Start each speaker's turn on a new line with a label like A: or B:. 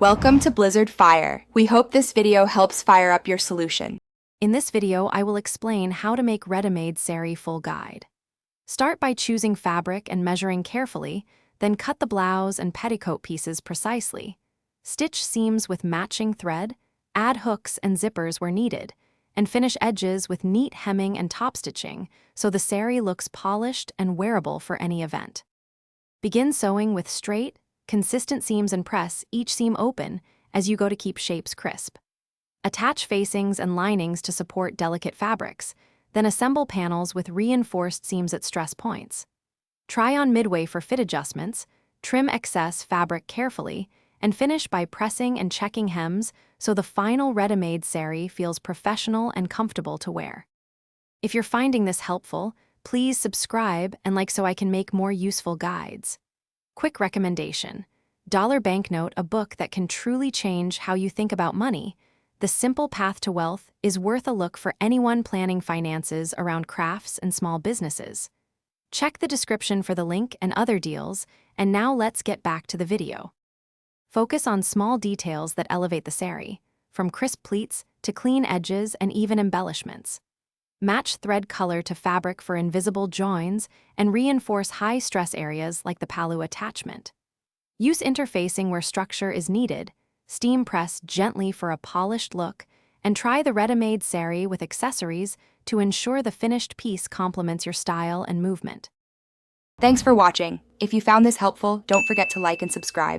A: Welcome to Blizzard Fire. We hope this video helps fire up your solution.
B: In this video, I will explain how to make Readymade Saree full guide. Start by choosing fabric and measuring carefully, then cut the blouse and petticoat pieces precisely. Stitch seams with matching thread, add hooks and zippers where needed, and finish edges with neat hemming and top stitching so the saree looks polished and wearable for any event. Begin sewing with straight, consistent seams and press each seam open as you go to keep shapes crisp. Attach facings and linings to support delicate fabrics, then assemble panels with reinforced seams at stress points. Try on midway for fit adjustments, trim excess fabric carefully, and finish by pressing and checking hems so the final Readymade saree feels professional and comfortable to wear. If you're finding this helpful, please subscribe and like so I can make more useful guides. Quick recommendation: Dollar Banknote, a book that can truly change how you think about money. The Simple Path to Wealth is worth a look for anyone planning finances around crafts and small businesses. Check the description for the link and other deals, and now let's get back to the video. Focus on small details that elevate the saree, from crisp pleats to clean edges and even embellishments. Match thread color to fabric for invisible joins and reinforce high-stress areas like the pallu attachment. Use interfacing where structure is needed, steam press gently for a polished look, and try the Readymade saree with accessories to ensure the finished piece complements your style and movement.
A: Thanks for watching. If you found this helpful, don't forget to like and subscribe.